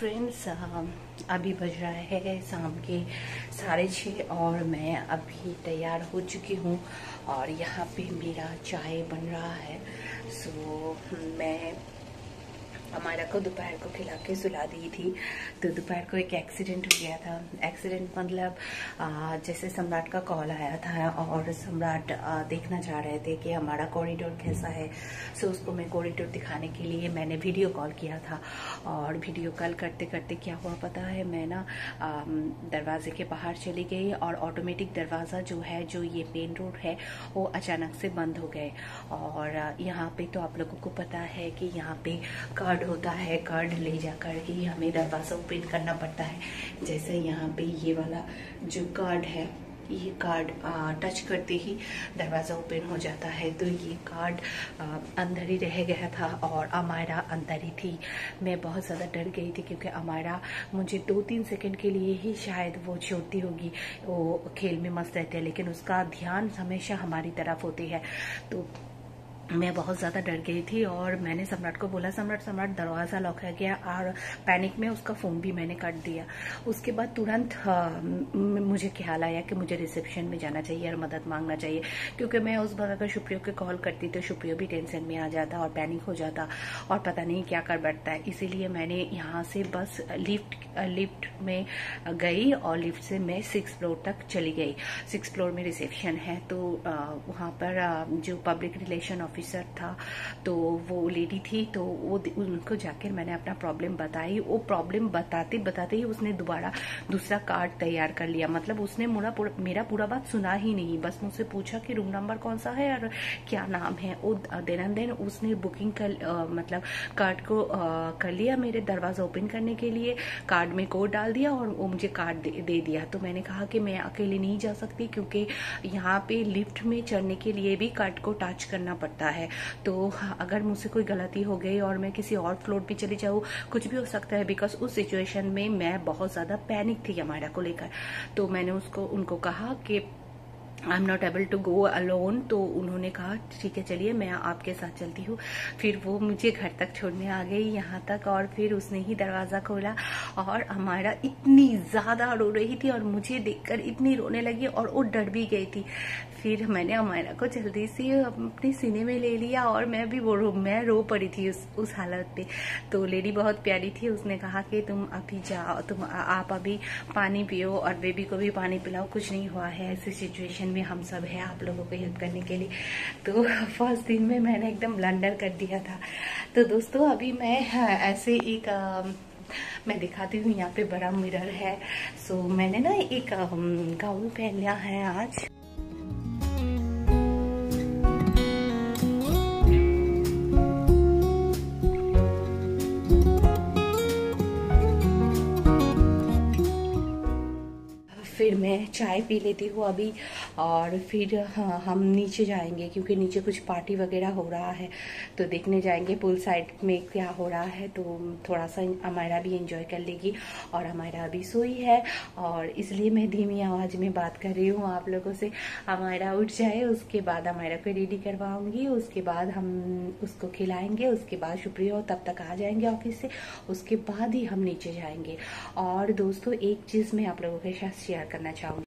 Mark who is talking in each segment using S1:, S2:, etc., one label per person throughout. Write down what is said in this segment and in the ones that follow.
S1: Friends, अभी बज रहा है शाम के 6:30 और मैं अभी तैयार हो चुकी हूँ और यहाँ पे मेरा चाय बन रहा है। सो मैं हमारा को दोपहर को खिला के सुला दी थी। तो दोपहर को एक एक्सीडेंट हो गया था। एक्सीडेंट मतलब जैसे सम्राट का कॉल आया था और सम्राट देखना चाह रहे थे कि हमारा कॉरिडोर कैसा है। सो उसको मैं कॉरिडोर दिखाने के लिए मैंने वीडियो कॉल किया था और वीडियो कॉल करते करते क्या हुआ पता है, मैं ना दरवाजे के बाहर चली गई और ऑटोमेटिक दरवाज़ा जो है, जो ये मेन रोड है, वो अचानक से बंद हो गए। और यहाँ पे तो आप लोगों को पता है कि यहाँ पे कार्ड होता है, कार्ड ले जाकर ही हमें दरवाज़ा ओपन करना पड़ता है। जैसे यहाँ पे ये वाला जो कार्ड है, ये कार्ड टच करते ही दरवाज़ा ओपन हो जाता है। तो ये कार्ड अंदर ही रह गया था और अमायरा अंदर ही थी। मैं बहुत ज़्यादा डर गई थी क्योंकि अमायरा मुझे 2-3 सेकंड के लिए ही शायद वो छोड़ती होगी। वो खेल में मस्त रहती है लेकिन उसका ध्यान हमेशा हमारी तरफ होती है। तो मैं बहुत ज़्यादा डर गई थी और मैंने सम्राट को बोला, सम्राट दरवाज़ा लॉक है गया, और पैनिक में उसका फ़ोन भी मैंने काट दिया। उसके बाद तुरंत मुझे ख्याल आया कि मुझे रिसेप्शन में जाना चाहिए और मदद मांगना चाहिए, क्योंकि मैं उस बार अगर शुप्रियो को कॉल करती तो शुप्रियो भी टेंशन में आ जाता और पैनिक हो जाता और पता नहीं क्या कर बैठता है। इसीलिए मैंने यहाँ से बस लिफ्ट में गई और लिफ्ट से मैं 6th फ्लोर तक चली गई। 6th फ्लोर में रिसेप्शन है। तो वहाँ पर जो पब्लिक रिलेशन ऑफिसर था, तो वो लेडी थी, तो वो उनको जाकर मैंने अपना प्रॉब्लम बताई। वो प्रॉब्लम बताते बताते ही उसने दोबारा दूसरा कार्ड तैयार कर लिया। मतलब उसने मेरा पूरा बात सुना ही नहीं, बस मुझसे पूछा कि रूम नंबर कौन सा है और क्या नाम है। वो देन उसने बुकिंग कर मतलब कार्ड को कर लिया मेरे दरवाजा ओपन करने के लिए। कार्ड में कोड डाल दिया और वो मुझे कार्ड दे दिया। तो मैंने कहा कि मैं अकेले नहीं जा सकती क्योंकि यहाँ पे लिफ्ट में चढ़ने के लिए भी कार्ड को टच करना पड़ता है। तो अगर मुझसे कोई गलती हो गई और मैं किसी और फ्लोर पे चली जाऊँ, कुछ भी हो सकता है। बिकॉज उस सिचुएशन में मैं बहुत ज़्यादा पैनिक थी हमारा को लेकर। तो मैंने उनको कहा कि I am not able to go alone. तो उन्होंने कहा ठीक है चलिए मैं आपके साथ चलती हूँ। फिर वो मुझे घर तक छोड़ने आ गई, यहाँ तक, और फिर उसने ही दरवाज़ा खोला और हमारा इतनी ज़्यादा रो रही थी और मुझे देखकर इतनी रोने लगी और वो डर भी गई थी। फिर मैंने अमायरा को जल्दी से अपने सीने में ले लिया और मैं भी मैं रो पड़ी थी उस हालत पे। तो लेडी बहुत प्यारी थी, उसने कहा कि तुम अभी जाओ, आप अभी पानी पियो और बेबी को भी पानी पिलाओ, कुछ नहीं हुआ है। ऐसी सिचुएशन में हम सब हैं आप लोगों को हेल्प करने के लिए। तो फर्स्ट दिन में मैंने एकदम ब्लंडर कर दिया था। तो दोस्तों अभी मैं ऐसे एक मैं दिखाती हूँ, यहाँ पे बड़ा मिरर है। सो मैंने ना एक गाउन पहन लिया है आज। फिर मैं चाय पी लेती हूँ अभी और फिर हम नीचे जाएंगे क्योंकि नीचे कुछ पार्टी वगैरह हो रहा है। तो देखने जाएंगे पुल साइड में क्या हो रहा है। तो थोड़ा सा अमायरा भी एंजॉय कर लेगी और अमायरा अभी सोई है और इसलिए मैं धीमी आवाज़ में बात कर रही हूँ आप लोगों से। अमायरा उठ जाए उसके बाद अमायरा को रेडी करवाऊंगी, उसके बाद हम उसको खिलाएंगे, उसके बाद शुप्रिया तब तक आ जाएंगे ऑफिस से, उसके बाद ही हम नीचे जाएंगे। और दोस्तों एक चीज़ मैं आप लोगों के साथ शेयर करना चाहूँगी।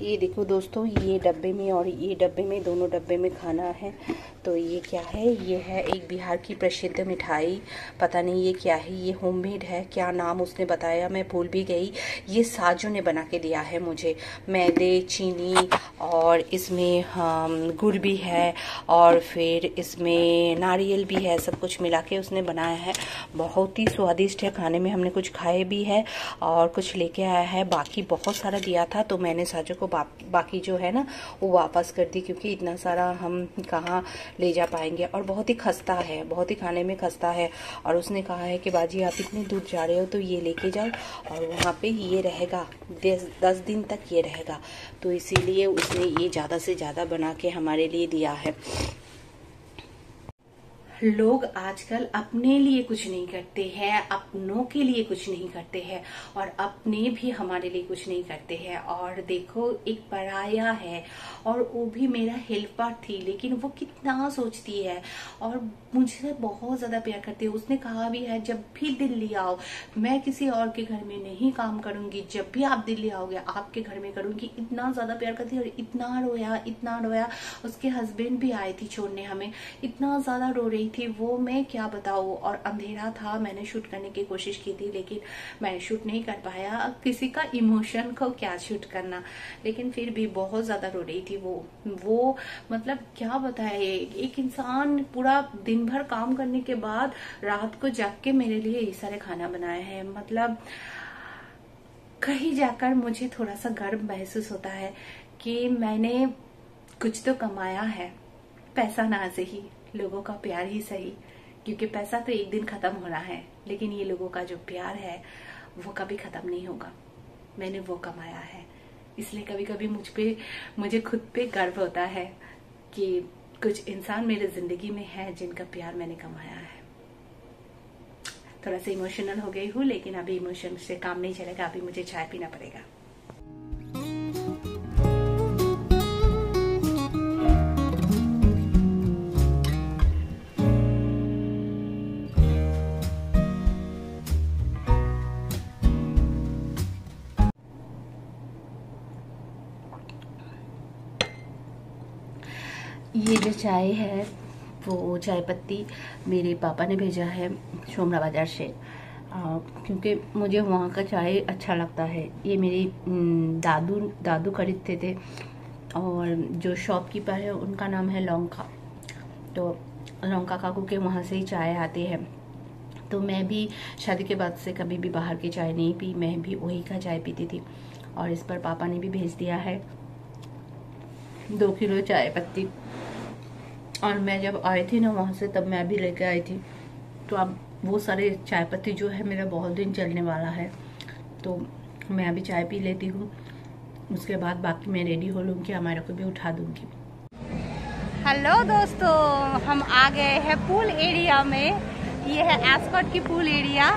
S1: ये देखो दोस्तों, ये डब्बे में और ये डब्बे में, दोनों डब्बे में खाना है। तो ये क्या है, ये है एक बिहार की प्रसिद्ध मिठाई, पता नहीं ये क्या है, ये होममेड है, क्या नाम उसने बताया मैं भूल भी गई। ये साजू ने बना के दिया है मुझे। मैदे, चीनी और इसमें गुड़ भी है और फिर इसमें नारियल भी है, सब कुछ मिला के उसने बनाया है। बहुत ही स्वादिष्ट है खाने में। हमने कुछ खाए भी है और कुछ लेके आया है। बाकी बहुत सारा दिया था तो मैंने साजू को बाकी जो है ना वो वापस कर दी क्योंकि इतना सारा हम कहाँ ले जा पाएंगे। और बहुत ही खस्ता है, बहुत ही खाने में खस्ता है। और उसने कहा है कि बाजी आप इतनी दूर जा रहे हो तो ये लेके जाओ और वहाँ पे ये रहेगा 10 दिन तक ये रहेगा। तो इसीलिए उसने ये ज़्यादा से ज़्यादा बना के हमारे लिए दिया है। लोग आजकल अपने लिए कुछ नहीं करते हैं, अपनों के लिए कुछ नहीं करते हैं और अपने भी हमारे लिए कुछ नहीं करते हैं। और देखो, एक पराया है और वो भी मेरा हेल्पर थी, लेकिन वो कितना सोचती है और मुझसे बहुत ज्यादा प्यार करती है। उसने कहा भी है, जब भी दिल्ली आओ मैं किसी और के घर में नहीं काम करूंगी, जब भी आप दिल्ली आओगे आपके घर में करूंगी। इतना ज्यादा प्यार करती है और इतना रोया, इतना रोया। उसके हस्बैंड भी आए थी छोड़ने हमें, इतना ज्यादा रो रही थी वो, मैं क्या बताऊं। और अंधेरा था, मैंने शूट करने की कोशिश की थी लेकिन मैंने शूट नहीं कर पाया। किसी का इमोशन को क्या शूट करना, लेकिन फिर भी बहुत ज्यादा रो रही थी वो मतलब क्या बताए। एक इंसान पूरा दिन भर काम करने के बाद रात को जाग के मेरे लिए ये सारे खाना बनाए हैं। मतलब कहीं जाकर मुझे थोड़ा सा गर्व महसूस होता है कि मैंने कुछ तो कमाया है। पैसा ना सही, लोगों का प्यार ही सही, क्योंकि पैसा तो एक दिन खत्म होना है, लेकिन ये लोगों का जो प्यार है वो कभी खत्म नहीं होगा। मैंने वो कमाया है, इसलिए कभी कभी मुझे खुद पे गर्व होता है कि कुछ इंसान मेरे जिंदगी में है जिनका प्यार मैंने कमाया है। थोड़ा सा इमोशनल हो गई हूँ, लेकिन अभी इमोशन से काम नहीं चलेगा, अभी मुझे चाय पीना पड़ेगा। ये जो चाय है वो चाय पत्ती मेरे पापा ने भेजा है सोमरा बाजार से, क्योंकि मुझे वहाँ का चाय अच्छा लगता है। ये मेरी दादू खरीदते थे और जो शॉपकीपर है उनका नाम है लौंका, तो लौंका काकू के वहाँ से ही चाय आती है। तो मैं भी शादी के बाद से कभी भी बाहर की चाय नहीं पी, मैं भी वही का चाय पीती थी। और इस पर पापा ने भी भेज दिया है 2 किलो चाय पत्ती। और मैं जब आई थी ना वहाँ से, तब मैं भी लेके आई थी। तो अब वो सारे चाय पत्ती जो है मेरा बहुत दिन चलने वाला है, तो मैं अभी चाय पी लेती हूँ, उसके बाद बाकी मैं रेडी हो लूँगी, हमारे को भी उठा दूँगी। हेलो दोस्तों, हम आ गए हैं पूल एरिया में। ये है एस्कॉट की पूल एरिया।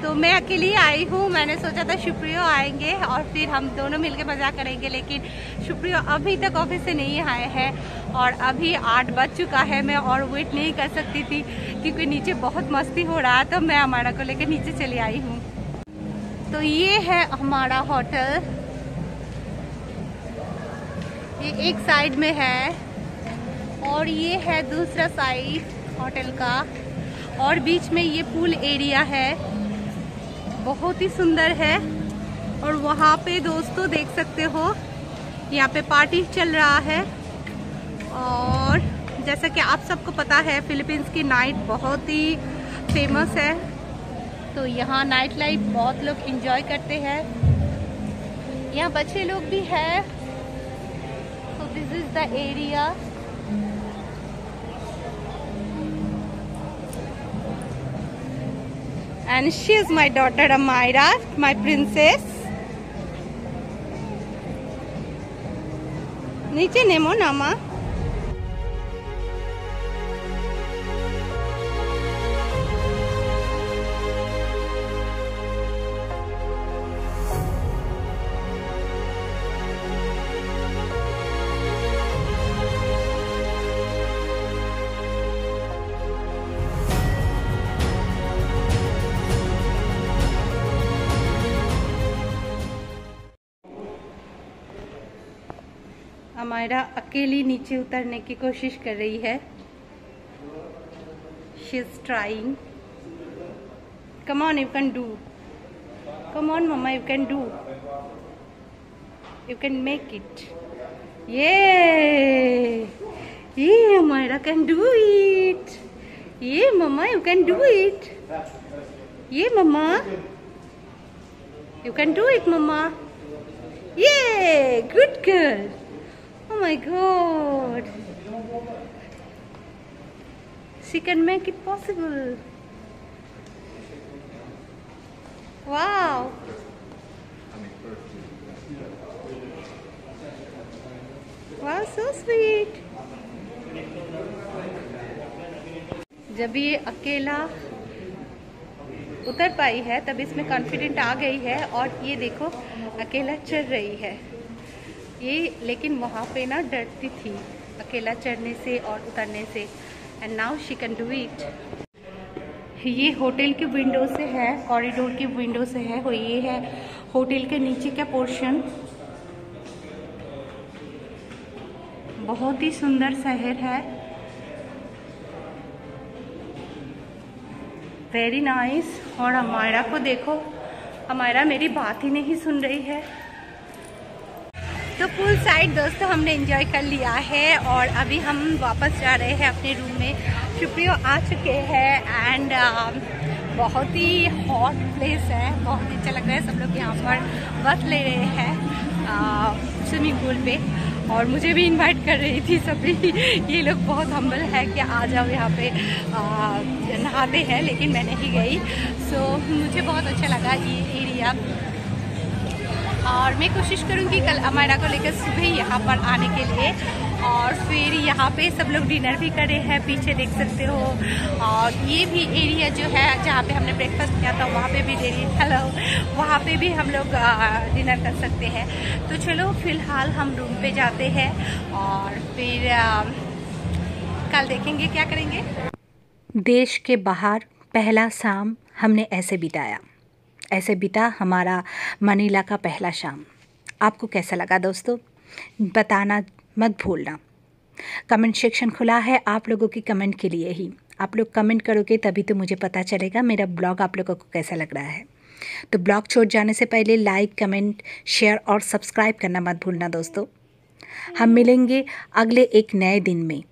S1: तो मैं अकेली आई हूँ, मैंने सोचा था शुप्रियो आएंगे और फिर हम दोनों मिलके मजा करेंगे, लेकिन शुप्रियो अभी तक ऑफिस से नहीं आए हैं और अभी 8 बज चुका है। मैं और वेट नहीं कर सकती थी क्योंकि नीचे बहुत मस्ती हो रहा है, तो मैं हमारा को लेकर नीचे चली आई हूँ। तो ये है हमारा होटल, ये एक साइड में है और ये है दूसरा साइड होटल का, और बीच में ये पूल एरिया है, बहुत ही सुंदर है। और वहाँ पे दोस्तों देख सकते हो यहाँ पे पार्टी चल रहा है। और जैसा कि आप सबको पता है फिलीपींस की नाइट बहुत ही फेमस है, तो यहाँ नाइट लाइफ बहुत लोग एंजॉय करते हैं। यहाँ बच्चे लोग भी है। तो this is the area. And she is my daughter Amira, my princess. नीचे नेमो नामा। अमायरा अकेली नीचे उतरने की कोशिश कर रही है। She is trying. Come on, you can do. Come on mamma, you can do. You can make it. Yay Amayra can do it. Yay mamma, you can do it. Yay mamma, you can do it mamma. Yay good girl. Oh my God! She can make it possible. Wow! Wow, so sweet. जब ये अकेला उतर पाई है तब इसमें confident आ गई है और ये देखो अकेला चढ़ रही है ये, लेकिन वहाँ पे ना डरती थी अकेला चढ़ने से और उतरने से, and now she can do it. ये होटल की विंडो से है, कॉरिडोर की विंडो से है, वो ये है होटल के नीचे का पोर्शन। बहुत ही सुंदर शहर है, वेरी नाइस। और हमारा को देखो, हमारा मेरी बात ही नहीं सुन रही है। तो पूल साइड दोस्तों हमने एंजॉय कर लिया है और अभी हम वापस जा रहे हैं अपने रूम में। शुक्रिया आ चुके हैं एंड बहुत ही हॉट प्लेस है, बहुत ही अच्छा लग रहा है। सब लोग यहाँ पर वक्त ले रहे हैं स्विमिंग पूल पे और मुझे भी इनवाइट कर रही थी सभी। ये लोग बहुत हम्बल है कि आ जाओ यहाँ पे नहाते हैं, लेकिन मैं नहीं गई। सो मुझे बहुत अच्छा लगा ये एरिया और मैं कोशिश करूँगी कल अमायरा को लेकर सुबह यहाँ पर आने के लिए। और फिर यहाँ पे सब लोग डिनर भी करे हैं, पीछे देख सकते हो। और ये भी एरिया जो है जहाँ पे हमने ब्रेकफास्ट किया था वहाँ पे भी वहाँ पे भी हम लोग डिनर कर सकते हैं। तो चलो फिलहाल हम रूम पे जाते हैं और फिर कल देखेंगे क्या करेंगे। देश के बाहर पहला शाम हमने ऐसे बिताया, ऐसे बीता हमारा मनीला का पहला शाम। आपको कैसा लगा दोस्तों, बताना मत भूलना। कमेंट सेक्शन खुला है आप लोगों की कमेंट के लिए ही। आप लोग कमेंट करोगे तभी तो मुझे पता चलेगा मेरा ब्लॉग आप लोगों को कैसा लग रहा है। तो ब्लॉग छोड़ जाने से पहले लाइक, कमेंट, शेयर और सब्सक्राइब करना मत भूलना दोस्तों। हम मिलेंगे अगले एक नए दिन में।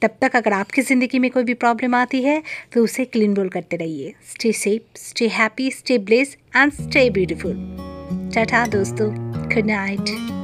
S1: तब तक अगर आपकी ज़िंदगी में कोई भी प्रॉब्लम आती है तो उसे क्लीन रोल करते रहिए। Stay safe, stay happy, stay blessed and stay beautiful. Tata दोस्तों, गुड नाइट।